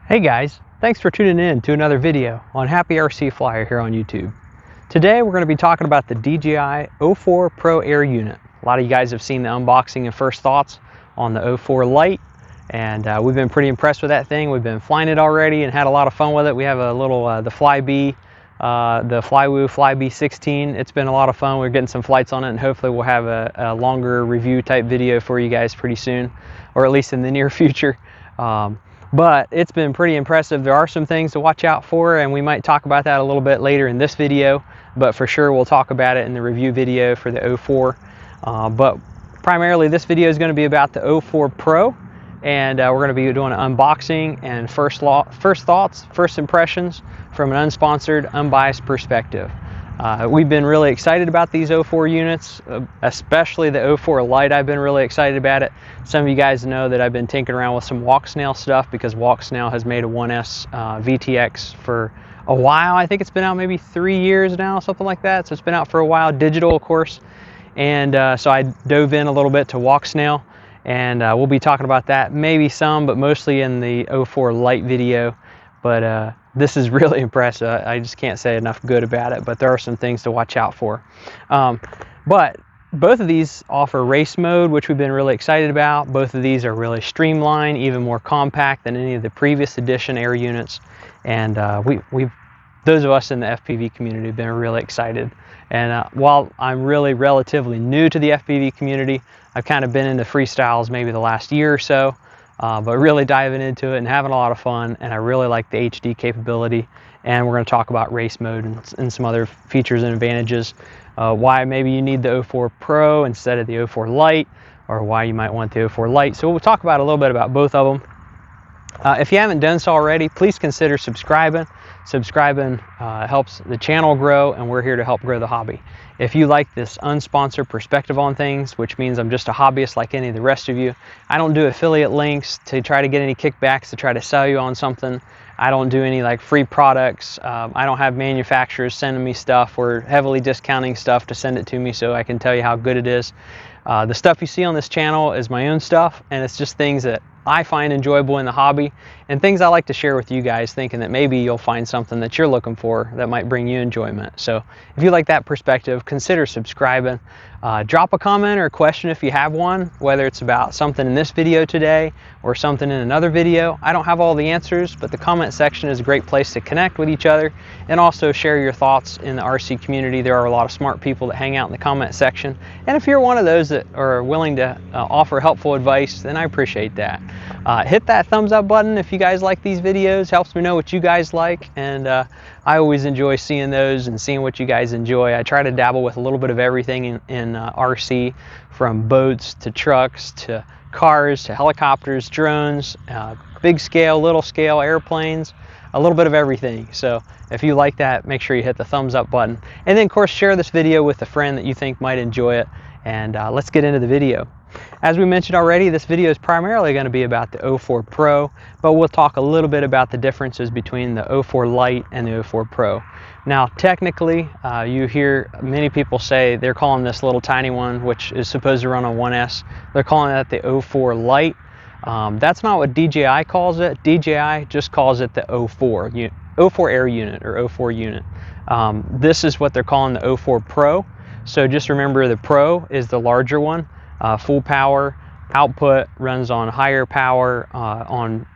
Hey guys, thanks for tuning in to another video on Happy RC Flyer here on YouTube. Today we're going to be talking about the DJI O4 Pro Air unit. A lot of you guys have seen the unboxing and first thoughts on the O4 Lite, and we've been pretty impressed with that thing. We've been flying it already and had a lot of fun with it. We have a little the Flywoo Flybe 16. It's been a lot of fun. We're getting some flights on it, and hopefully we'll have a longer review type video for you guys pretty soon, or at least in the near future. But it's been pretty impressive. There are some things to watch out for, and we might talk about that a little bit later in this video, but for sure we'll talk about it in the review video for the O4. But primarily this video is going to be about the O4 Pro, and we're going to be doing an unboxing and first thoughts, first impressions from an unsponsored, unbiased perspective. We've been really excited about these O4 units, especially the O4 Lite. I've been really excited about it. Some of you guys know that I've been tinkering around with some Walksnail stuff because Walksnail has made a 1S VTX for a while. I think it's been out maybe 3 years now, something like that. So it's been out for a while, digital of course. And so I dove in a little bit to Walksnail, and we'll be talking about that, maybe some, but mostly in the O4 Lite video. But this is really impressive. I just can't say enough good about it, but there are some things to watch out for. But both of these offer race mode, which we've been really excited about. Both of these are really streamlined, even more compact than any of the previous edition Air units. And those of us in the FPV community have been really excited. And while I'm really relatively new to the FPV community, I've kind of been into freestyles maybe the last year or so. But really diving into it and having a lot of fun, and I really like the HD capability. And we're going to talk about race mode and some other features and advantages, why maybe you need the O4 Pro instead of the O4 Lite, or why you might want the O4 Lite. So we'll talk about a little bit about both of them. If you haven't done so already, please consider subscribing. Subscribing helps the channel grow, and we're here to help grow the hobby. If you like this unsponsored perspective on things, which means I'm just a hobbyist like any of the rest of you, I don't do affiliate links to try to get any kickbacks to try to sell you on something. I don't do any like free products. I don't have manufacturers sending me stuff or heavily discounting stuff to send it to me so I can tell you how good it is. The stuff you see on this channel is my own stuff, and it's just things that I find enjoyable in the hobby and things I like to share with you guys, thinking that maybe you'll find something that you're looking for that might bring you enjoyment. So if you like that perspective, consider subscribing. Drop a comment or a question if you have one, whether it's about something in this video today or something in another video. I don't have all the answers, but the comment section is a great place to connect with each other and also share your thoughts in the RC community. There are a lot of smart people that hang out in the comment section, and if you're one of those that are willing to offer helpful advice, then I appreciate that. Hit that thumbs up button if you guys like these videos. Helps me know what you guys like, and I always enjoy seeing those and seeing what you guys enjoy. I try to dabble with a little bit of everything in RC, from boats to trucks to cars to helicopters, drones, big scale, little scale, airplanes, a little bit of everything. So if you like that, make sure you hit the thumbs up button, and then of course share this video with a friend that you think might enjoy it. And let's get into the video. As we mentioned already, this video is primarily going to be about the O4 Pro, but we'll talk a little bit about the differences between the O4 Lite and the O4 Pro. Now, technically, you hear many people say they're calling this little tiny one, which is supposed to run on 1S, they're calling that the O4 Lite. That's not what DJI calls it. DJI just calls it the O4 Air unit, or O4 unit. This is what they're calling the O4 Pro. So just remember, the Pro is the larger one. Full power output, runs on higher power on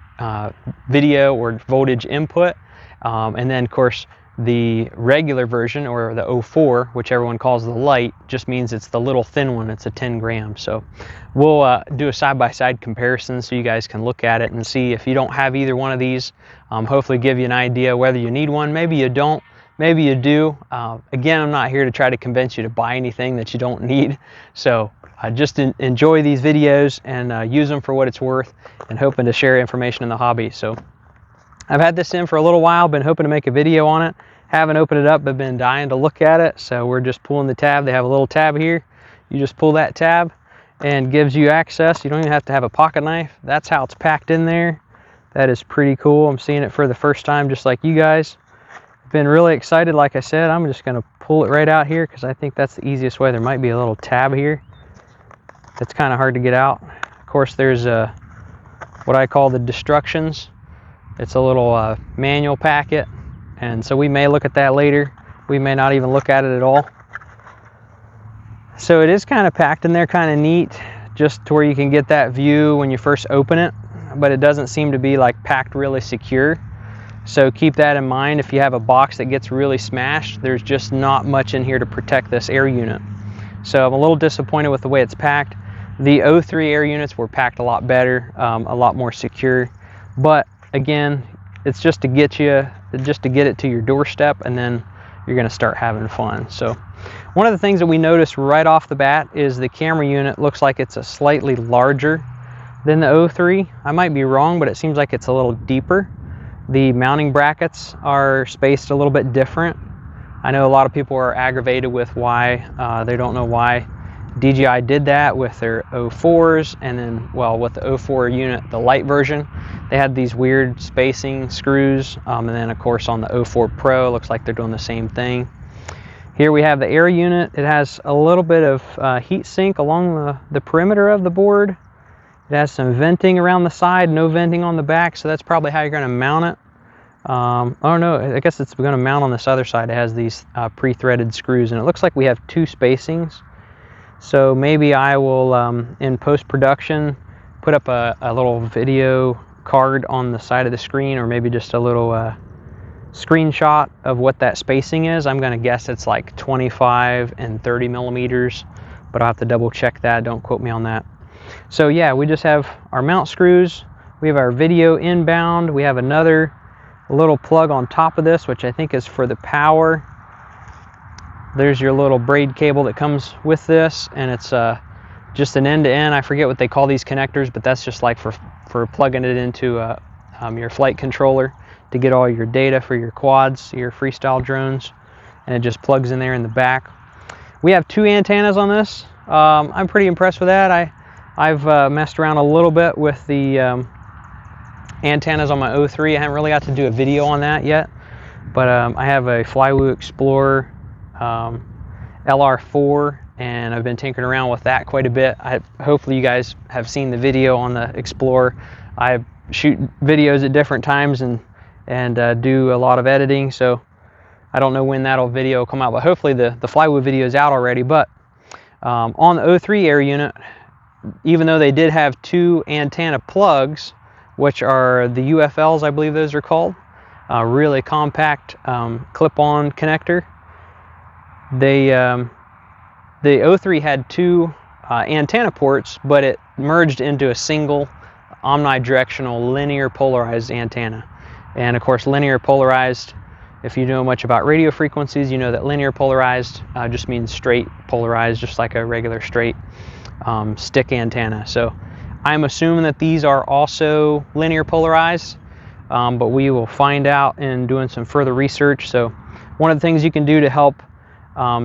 video or voltage input, and then of course the regular version, or the O4, which everyone calls the Lite, just means it's the little thin one. It's a 10 grams. So we'll do a side-by-side comparison so you guys can look at it and see if you don't have either one of these. Hopefully give you an idea whether you need one. Maybe you don't. Maybe you do. Again, I'm not here to try to convince you to buy anything that you don't need. So just enjoy these videos and use them for what it's worth, and hoping to share information in the hobby. So I've had this in for a little while, been hoping to make a video on it. Haven't opened it up, but been dying to look at it. So we're just pulling the tab. They have a little tab here. You just pull that tab and gives you access. You don't even have to have a pocket knife. That's how it's packed in there. That is pretty cool. I'm seeing it for the first time just like you guys. Been really excited. Like I said, I'm just going to pull it right out here because I think that's the easiest way. There might be a little tab here that's kind of hard to get out. Of course, there's what I call the destructions It's a little manual packet, and so we may look at that later. We may not even look at it at all. So it is kind of packed in there, kind of neat, just to where you can get that view when you first open it, but it doesn't seem to be like packed really secure. So keep that in mind. If you have a box that gets really smashed, there's just not much in here to protect this air unit. So I'm a little disappointed with the way it's packed. The O3 air units were packed a lot better, a lot more secure. But again, it's just to get it to your doorstep, and then you're going to start having fun. So one of the things that we noticed right off the bat is the camera unit looks like it's a slightly larger than the O3. I might be wrong, but it seems like it's a little deeper. The mounting brackets are spaced a little bit different. I know a lot of people are aggravated with why they don't know why DJI did that with their O4s, and then, well, with the O4 unit, the Lite version, they had these weird spacing screws, and then of course on the O4 Pro, looks like they're doing the same thing. Here we have the air unit. It has a little bit of heat sink along the perimeter of the board. It has some venting around the side, no venting on the back, so that's probably how you're going to mount it. Oh no, I guess it's going to mount on this other side. It has these pre-threaded screws, and it looks like we have two spacings. So maybe I will, in post-production, put up a little video card on the side of the screen, or maybe just a little screenshot of what that spacing is. I'm going to guess it's like 25 and 30 millimeters, but I'll have to double check that. Don't quote me on that. So yeah, we just have our mount screws. We have our video inbound. We have another little plug on top of this, which I think is for the power. There's your little braid cable that comes with this, and it's just an end-to-end. I forget what they call these connectors, but that's just like for plugging it into your flight controller to get all your data for your quads, your freestyle drones, and it just plugs in there in the back. We have two antennas on this. I'm pretty impressed with that. I've messed around a little bit with the antennas on my O3. I haven't really got to do a video on that yet, but I have a Flywoo Explorer LR4, and I've been tinkering around with that quite a bit. Hopefully you guys have seen the video on the Explorer. I shoot videos at different times and do a lot of editing, so I don't know when that'll video come out, but hopefully the Flywoo video is out already. But on the O3 air unit, even though they did have two antenna plugs, which are the UFLs, I believe those are called, really compact clip-on connector, the O3 had two antenna ports, but it merged into a single omnidirectional linear polarized antenna. And of course, linear polarized, if you know much about radio frequencies, you know that linear polarized just means straight polarized, just like a regular straight stick antenna. So I'm assuming that these are also linear polarized, but we will find out in doing some further research. So one of the things you can do to help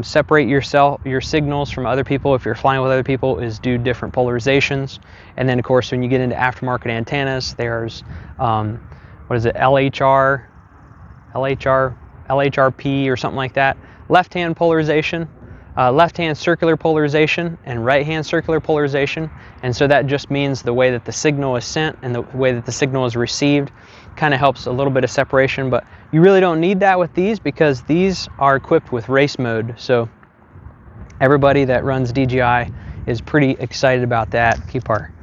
separate your signals from other people if you're flying with other people is do different polarizations. And then of course, when you get into aftermarket antennas, there's what is it, LHRP or something like that, left-hand polarization, left-hand circular polarization, and right-hand circular polarization. And so that just means the way that the signal is sent and the way that the signal is received kind of helps a little bit of separation. But you really don't need that with these, because these are equipped with race mode. So everybody that runs DJI is pretty excited about that. Keep our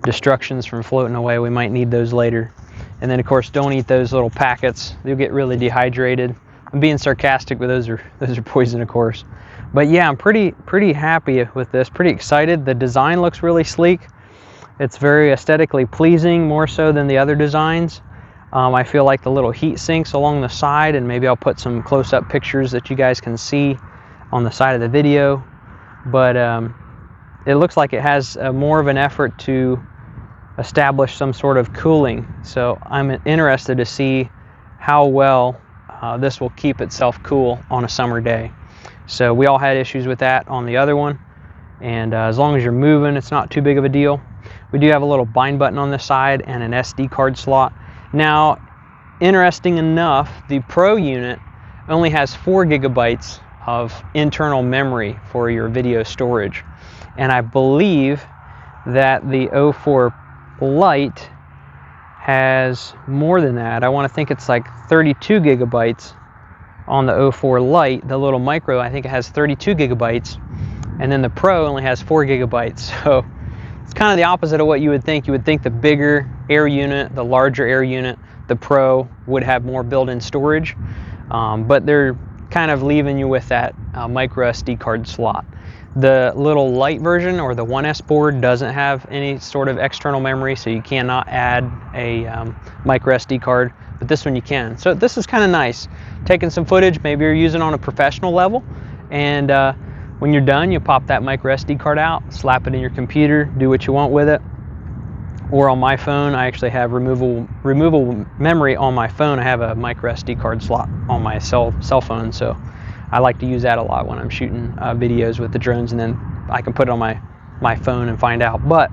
destructions from floating away. We might need those later. And then of course, don't eat those little packets. You'll get really dehydrated. I'm being sarcastic, but those are poison, of course. But yeah, I'm pretty happy with this, pretty excited. The design looks really sleek. It's very aesthetically pleasing, more so than the other designs. I feel like the little heat sinks along the side, and maybe I'll put some close-up pictures that you guys can see on the side of the video. But it looks like it has more of an effort to establish some sort of cooling. So I'm interested to see how well this will keep itself cool on a summer day. So we all had issues with that on the other one, and as long as you're moving, it's not too big of a deal. We do have a little bind button on this side and an SD card slot. Now, interesting enough, the Pro unit only has 4 gigabytes of internal memory for your video storage, and I believe that the O4 Lite has more than that. I want to think it's like 32 gigabytes on the 04 Lite. The little micro, I think it has 32 gigabytes, and then the Pro only has 4 gigabytes. So it's kind of the opposite of what you would think. You would think the bigger air unit, the larger air unit, the Pro would have more built-in storage, but they're kind of leaving you with that micro SD card slot. The little Lite version, or the 1S board, doesn't have any sort of external memory, so you cannot add a micro SD card, but this one you can. So this is kind of nice. Taking some footage, maybe you're using on a professional level, and when you're done, you pop that micro SD card out, slap it in your computer, do what you want with it. Or on my phone, I actually have removable memory on my phone. I have a micro SD card slot on my cell phone, so I like to use that a lot when I'm shooting videos with the drones, and then I can put it on my phone and find out. But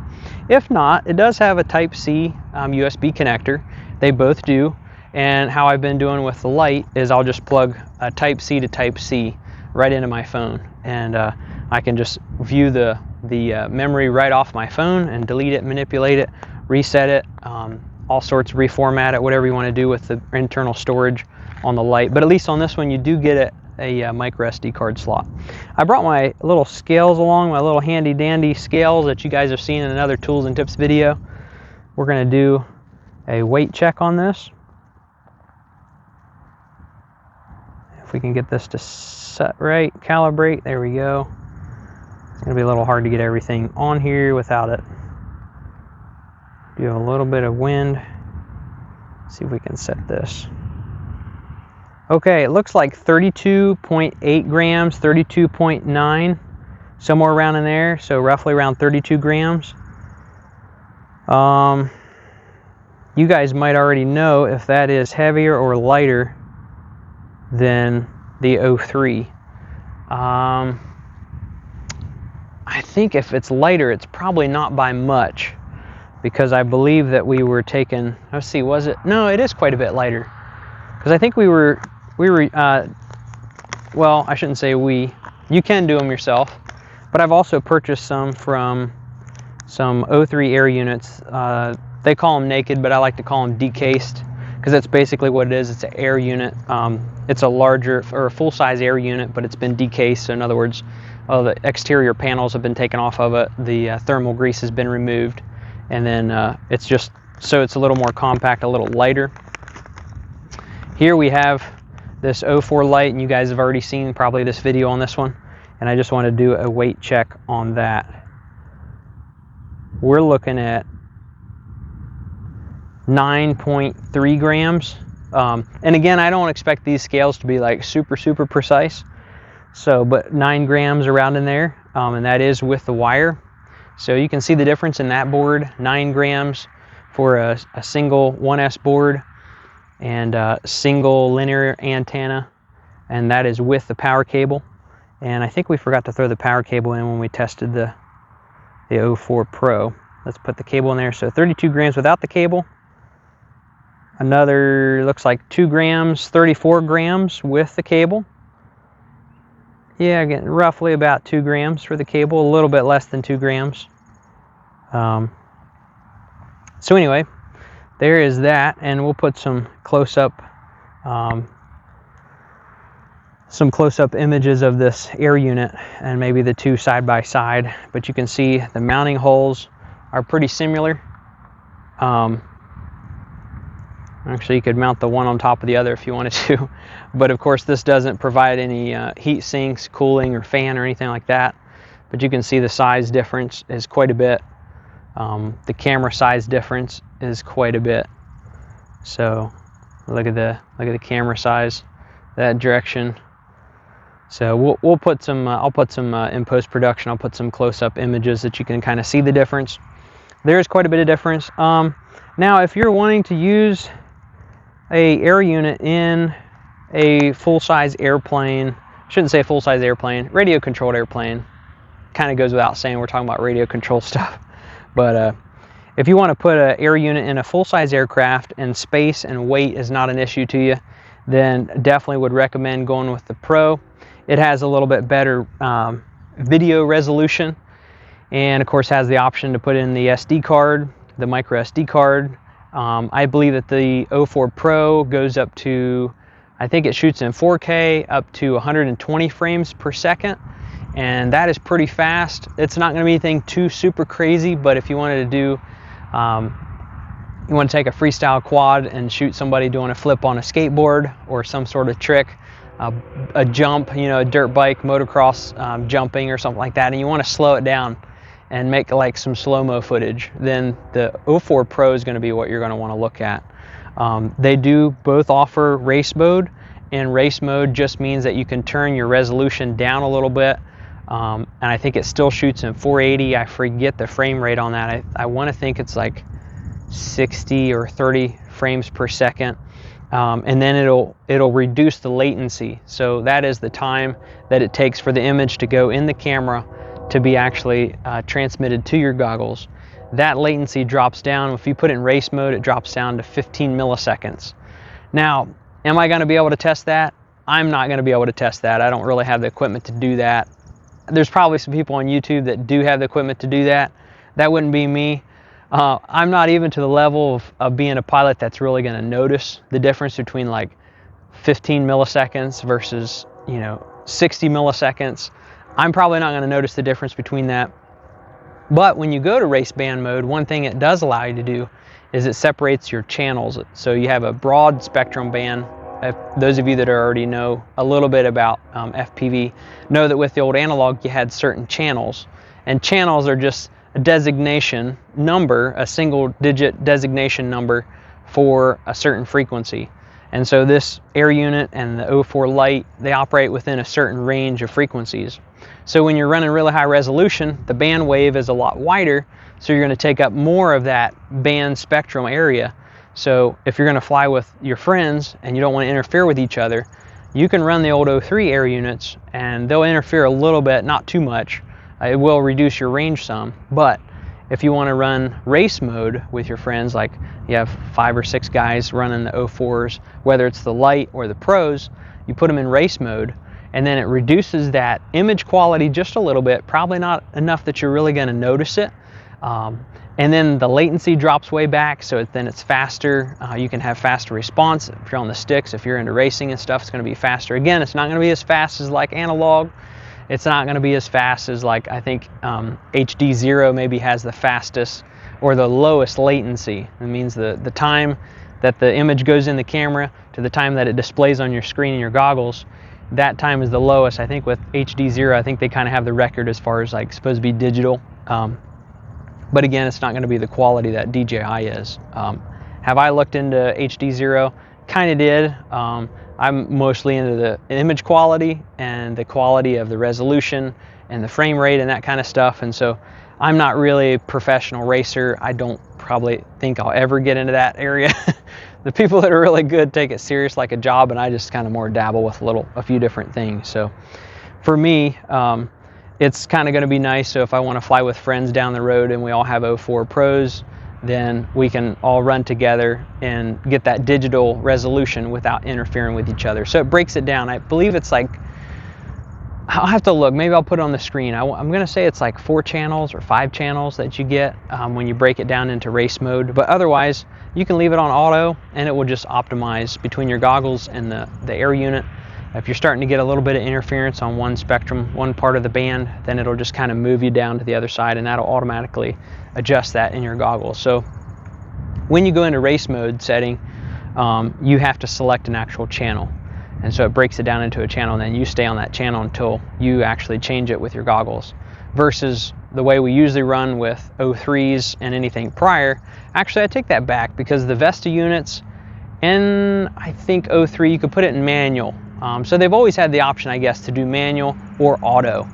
if not, it does have a Type-C USB connector. They both do, and how I've been doing with the Lite is I'll just plug a Type-C to Type-C right into my phone, and I can just view the memory right off my phone and delete it, manipulate it, reset it, all sorts, reformat it, whatever you want to do with the internal storage on the Lite. But at least on this one, you do get a micro SD card slot. I brought my little scales along, my little handy dandy scales that you guys have seen in another tools and tips video. We're going to do a weight check on this. If we can get this to set right, calibrate, there we go. It's going to be a little hard to get everything on here without it. Do have a little bit of wind. Let's see if we can set this. Okay, it looks like 32.8 grams, 32.9, somewhere around in there, so roughly around 32 grams. You guys might already know if that is heavier or lighter than the 03. I think if it's lighter, it's probably not by much, because I believe that we were taking, let's see, was it? No, it is quite a bit lighter, because I think we were, well, I shouldn't say we, you can do them yourself, but I've also purchased some from some 03 air units. They call them naked, but I like to call them decased, because that's basically what it is. It's an air unit. It's a larger, or a full-size air unit, but it's been decased. So in other words, the exterior panels have been taken off of it, the thermal grease has been removed, and then it's just, so it's a little more compact, a little lighter. Here we have this 04 Lite, and you guys have already seen probably this video on this one, and I just want to do a weight check on that. We're looking at 9.3 grams. And again, I don't expect these scales to be like super precise. So, but 9 grams around in there, and that is with the wire. So you can see the difference in that board, 9 grams for a single 1S board and a single linear antenna, and that is with the power cable. And I think we forgot to throw the power cable in when we tested the 04 Pro. Let's put the cable in there. So 32 grams without the cable. Another, looks like 2 grams, 34 grams with the cable. Yeah, again, roughly about 2 grams for the cable, a little bit less than 2 grams. So anyway, there is that, and we'll put some close-up images of this air unit, and maybe the two side by side. But you can see the mounting holes are pretty similar. Actually, you could mount the one on top of the other if you wanted to, but of course this doesn't provide any heat sinks, cooling, or fan or anything like that. But you can see the size difference is quite a bit. The camera size difference is quite a bit. So look at the camera size, that direction. So we'll put some. I'll put some in post production. I'll put some close-up images that you can kind of see the difference. There is quite a bit of difference. Now, if you're wanting to use a air unit in a full-size airplane, shouldn't say full-size airplane, radio-controlled airplane, kind of goes without saying, we're talking about radio control stuff, but if you want to put an air unit in a full-size aircraft and space and weight is not an issue to you, then definitely would recommend going with the Pro. It has a little bit better video resolution, and of course has the option to put in the SD card, the micro SD card, I believe that the 04 Pro goes up to, I think it shoots in 4K up to 120 frames per second, and that is pretty fast. It's not going to be anything too super crazy, but if you wanted to do, you want to take a freestyle quad and shoot somebody doing a flip on a skateboard or some sort of trick, a jump, you know, a dirt bike, motocross jumping or something like that, and you want to slow it down and make like some slow-mo footage, then the 04 Pro is going to be what you're going to want to look at. They do both offer race mode, and race mode just means that you can turn your resolution down a little bit, and I think it still shoots in 480. I forget the frame rate on that. I want to think it's like 60 or 30 frames per second, and then it'll reduce the latency. So that is the time that it takes for the image to go in the camera to be actually transmitted to your goggles. That latency drops down. If you put it in race mode, it drops down to 15 milliseconds. Now, am I going to be able to test that? I'm not going to be able to test that. I don't really have the equipment to do that. There's probably some people on YouTube that do have the equipment to do that. That wouldn't be me. I'm not even to the level of being a pilot that's really going to notice the difference between like 15 milliseconds versus, you know, 60 milliseconds. I'm probably not going to notice the difference between that. But when you go to race band mode, one thing it does allow you to do is it separates your channels. So you have a broad spectrum band. If those of you that already know a little bit about FPV know that with the old analog you had certain channels, and channels are just a designation number, a single digit designation number for a certain frequency. And so this air unit and the 04 Lite, they operate within a certain range of frequencies. So when you're running really high resolution, the band wave is a lot wider, so you're going to take up more of that band spectrum area. So if you're going to fly with your friends and you don't want to interfere with each other, you can run the old 03 air units and they'll interfere a little bit, not too much. It will reduce your range some, but if you want to run race mode with your friends, like you have 5 or 6 guys running the 04s, whether it's the Lite or the Pros, you put them in race mode, and then it reduces that image quality just a little bit, probably not enough that you're really going to notice it. And then the latency drops way back, so then it's faster. You can have faster response if you're on the sticks. If you're into racing and stuff, it's going to be faster. Again, it's not going to be as fast as like analog. It's not going to be as fast as like, I think HD0 maybe has the fastest or the lowest latency. It means the time that the image goes in the camera to the time that it displays on your screen and your goggles, that time is the lowest. I think with HD0, I think they kind of have the record as far as like supposed to be digital. But again, it's not going to be the quality that DJI is. Have I looked into HD0? Kind of did. I'm mostly into the image quality and the quality of the resolution and the frame rate and that kind of stuff. And so I'm not really a professional racer. I don't probably think I'll ever get into that area. The people that are really good take it serious like a job, and I just kind of more dabble with a few different things. So for me, it's kind of going to be nice. So if I want to fly with friends down the road and we all have 04 Pros, then we can all run together and get that digital resolution without interfering with each other. So it breaks it down. I believe it's like, I'll have to look, maybe I'll put it on the screen. I'm going to say it's like 4 channels or 5 channels that you get when you break it down into race mode. But otherwise, you can leave it on auto and it will just optimize between your goggles and the air unit. If you're starting to get a little bit of interference on one spectrum, one part of the band, then it'll just kind of move you down to the other side, and that'll automatically adjust that in your goggles. So when you go into race mode setting, you have to select an actual channel. And so it breaks it down into a channel, and then you stay on that channel until you actually change it with your goggles. Versus the way we usually run with 03s and anything prior. Actually, I take that back, because the Vesta units and I think 03, you could put it in manual. So they've always had the option, I guess, to do manual or auto.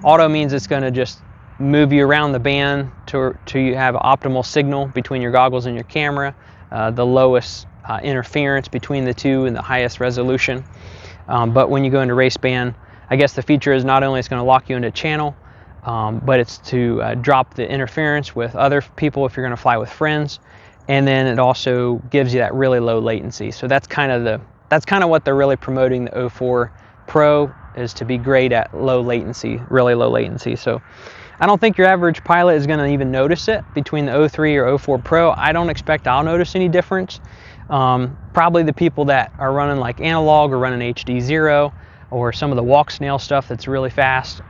Auto means it's going to just move you around the band to have an optimal signal between your goggles and your camera, the lowest interference between the two and the highest resolution. But when you go into race band, I guess the feature is not only it's going to lock you into a channel, but it's to drop the interference with other people if you're going to fly with friends, and then it also gives you that really low latency. So that's kind of what they're really promoting. The 04 Pro is to be great at low latency, really low latency. So I don't think your average pilot is going to even notice it between the 03 or 04 Pro. I don't expect I'll notice any difference. Probably the people that are running like analog or running HD0 or some of the walk snail stuff that's really fast,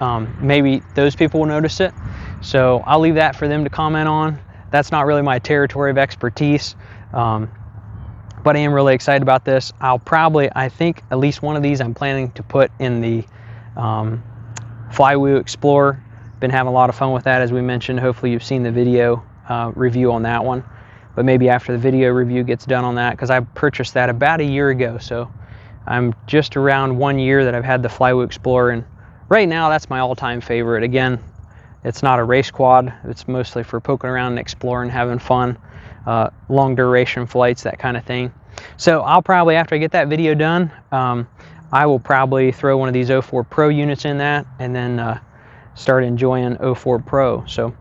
maybe those people will notice it. So I'll leave that for them to comment on. That's not really my territory of expertise. But I am really excited about this. I think at least one of these I'm planning to put in the Flywoo Explorer. Been having a lot of fun with that, as we mentioned. Hopefully you've seen the video review on that one. But maybe after the video review gets done on that, because I purchased that about a year ago. So I'm just around 1 year that I've had the Flywoo Explorer. And right now that's my all-time favorite. Again, it's not a race quad. It's mostly for poking around and exploring, having fun. Long duration flights, that kind of thing. So I'll probably, after I get that video done, I will probably throw one of these 04 Pro units in that and then start enjoying 04 Pro. So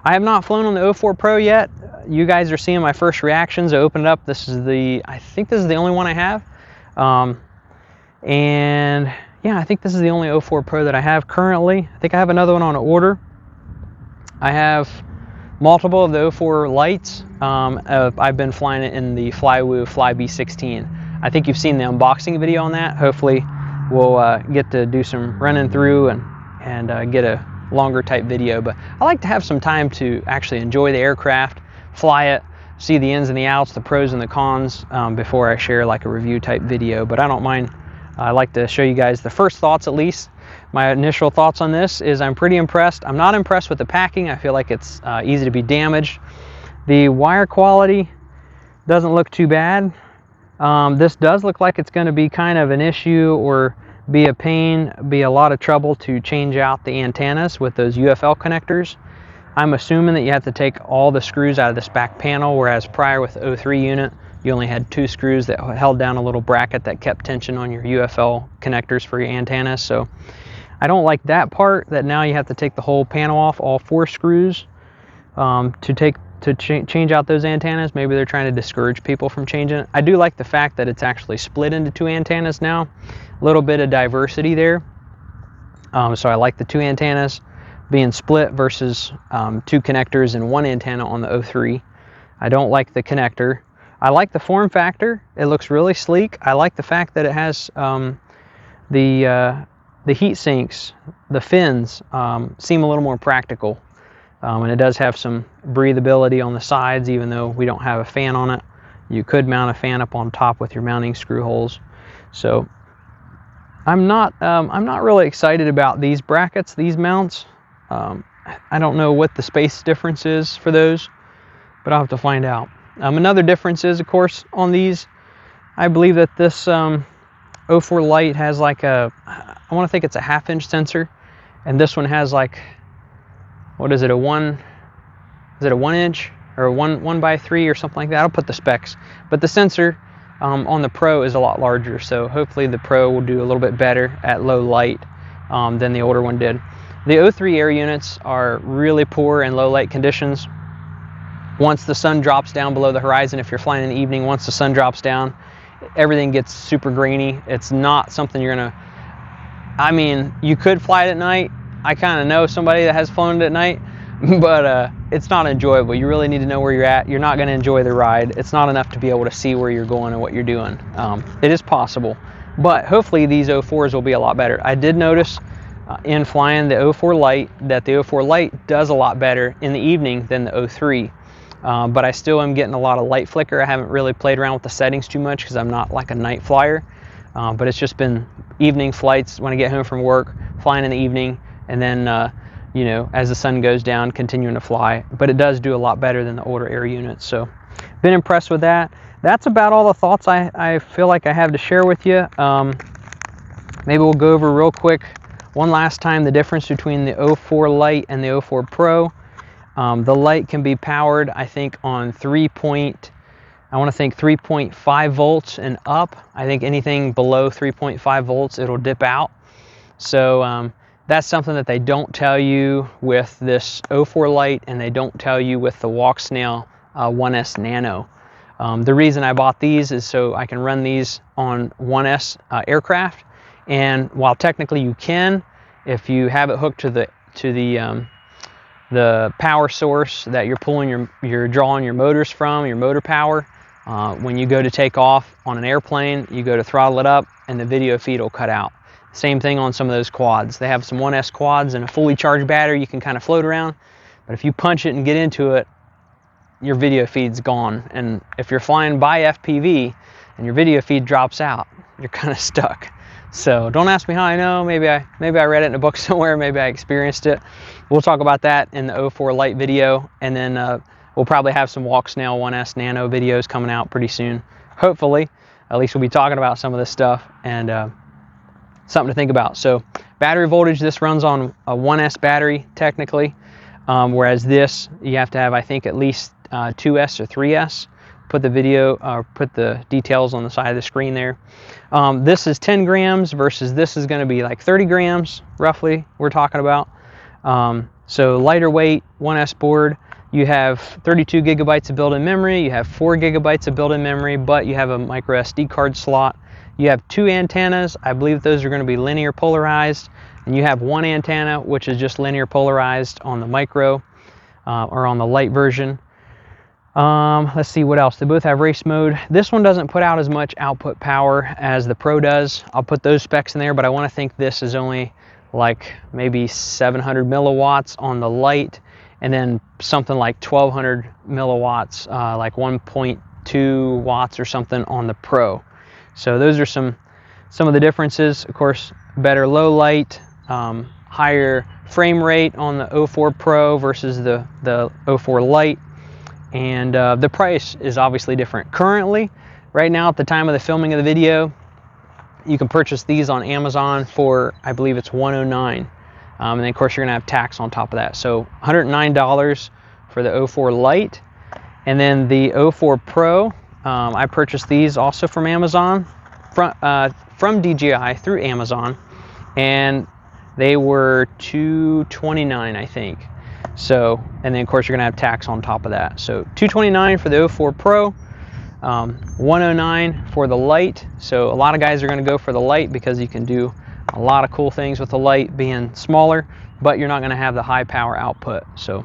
I have not flown on the 04 Pro yet. You guys are seeing my first reactions. I opened it up. I think this is the only one I have. And yeah, I think this is the only 04 Pro that I have currently. I think I have another one on order. I have multiple of the 04 Lites. I've been flying it in the Flywoo Fly-B16. I think you've seen the unboxing video on that. Hopefully we'll get to do some running through and get a longer type video. But I like to have some time to actually enjoy the aircraft, fly it, see the ins and the outs, the pros and the cons, before I share like a review type video. But I don't mind. I like to show you guys the first thoughts at least. My initial thoughts on this is I'm pretty impressed. I'm not impressed with the packing. I feel like it's easy to be damaged. The wire quality doesn't look too bad. This does look like it's going to be kind of an issue or be a pain, be a lot of trouble to change out the antennas with those UFL connectors. I'm assuming that you have to take all the screws out of this back panel, whereas prior with the 03 unit, you only had 2 screws that held down a little bracket that kept tension on your UFL connectors for your antennas. So I don't like that part, that now you have to take the whole panel off, all 4 screws, to change out those antennas. Maybe they're trying to discourage people from changing it. I do like the fact that it's actually split into 2 antennas now. A little bit of diversity there. So I like the 2 antennas being split versus 2 connectors and 1 antenna on the 03. I don't like the connector. I like the form factor. It looks really sleek. I like the fact that it has the heat sinks, the fins seem a little more practical. And it does have some breathability on the sides, even though we don't have a fan on it. You could mount a fan up on top with your mounting screw holes. So I'm not really excited about these brackets, these mounts. I don't know what the space difference is for those, but I'll have to find out. Another difference is, of course, on these, I believe that this 04 Lite has like I want to think it's a 1/2 inch sensor, and this one has like, what is it, a 1 inch or a 1x3 or something like that? I'll put the specs, but the sensor on the Pro is a lot larger, so hopefully the Pro will do a little bit better at low light than the older one did. The 03 air units are really poor in low light conditions. Once the sun drops down below the horizon, if you're flying in the evening, once the sun drops down, everything gets super grainy. It's not something you're gonna, I mean, you could fly it at night. I kind of know somebody that has flown it at night, but it's not enjoyable. You really need to know where you're at. You're not going to enjoy the ride. It's not enough to be able to see where you're going and what you're doing. It is possible, but hopefully these 04s will be a lot better. I did notice in flying the 04 Lite that the 04 Lite does a lot better in the evening than the 03. But I still am getting a lot of light flicker. I haven't really played around with the settings too much because I'm not like a night flyer. But it's just been evening flights when I get home from work, flying in the evening, and then, you know, as the sun goes down, continuing to fly. But it does do a lot better than the older air units. So been impressed with that. That's about all the thoughts I feel like I have to share with you. Maybe we'll go over real quick one last time the difference between the 04 Lite and the 04 Pro. The Lite can be powered, I think, on 3.5 volts and up. I think anything below 3.5 volts, it'll dip out. So that's something that they don't tell you with this 04 Lite, and they don't tell you with the Walk Snail 1S Nano. The reason I bought these is so I can run these on 1S aircraft. And while technically you can, if you have it hooked to the the power source that you're pulling you're drawing your motors from, your motor power. When you go to take off on an airplane, you go to throttle it up and the video feed will cut out. Same thing on some of those quads. They have some 1S quads and a fully charged battery you can kind of float around, but if you punch it and get into it, your video feed's gone. And if you're flying by FPV and your video feed drops out, you're kind of stuck. So don't ask me how I know. Maybe I read it in a book somewhere. Maybe I experienced it. We'll talk about that in the 04 Lite video, and then we'll probably have some Walk Snail 1S Nano videos coming out pretty soon. Hopefully, at least we'll be talking about some of this stuff and something to think about. So battery voltage, this runs on a 1S battery technically, whereas this you have to have, I think, at least 2S or 3S. Put the details on the side of the screen there. This is 10 grams versus this is going to be like 30 grams roughly we're talking about. So lighter weight 1S board. You have 32 gigabytes of built-in memory. You have 4 gigabytes of built-in memory, but you have a micro SD card slot. You have 2 antennas. I believe those are going to be linear polarized. And you have 1 antenna, which is just linear polarized on the micro or on the Lite version. Let's see what else. They both have race mode. This one doesn't put out as much output power as the Pro does. I'll put those specs in there, but I want to think this is only like maybe 700 milliwatts on the Lite, and then something like 1200 milliwatts, like 1.2 watts or something on the Pro. So those are some of the differences. Of course, better low light, higher frame rate on the 04 Pro versus the 04 Lite. And the price is obviously different. Currently, right now at the time of the filming of the video, you can purchase these on Amazon for, I believe it's $109. And then of course you're gonna have tax on top of that. So $109 for the 04 Lite. And then the 04 Pro, I purchased these also from Amazon, from DJI through Amazon. And they were $229, I think. So, and then of course you're gonna have tax on top of that. So $229 for the 04 Pro, $109 for the Lite. So a lot of guys are gonna go for the Lite because you can do a lot of cool things with the Lite being smaller, but you're not gonna have the high power output. So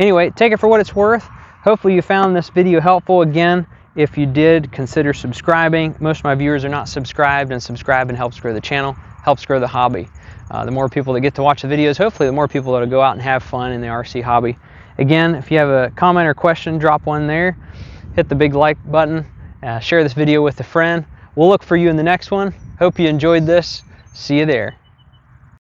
anyway, take it for what it's worth. Hopefully you found this video helpful. Again, if you did, consider subscribing. Most of my viewers are not subscribed, and subscribing helps grow the channel, helps grow the hobby. The more people that get to watch the videos, hopefully the more people that will go out and have fun in the RC hobby. Again, if you have a comment or question, drop one there. Hit the big like button. Share this video with a friend. We'll look for you in the next one. Hope you enjoyed this. See you there.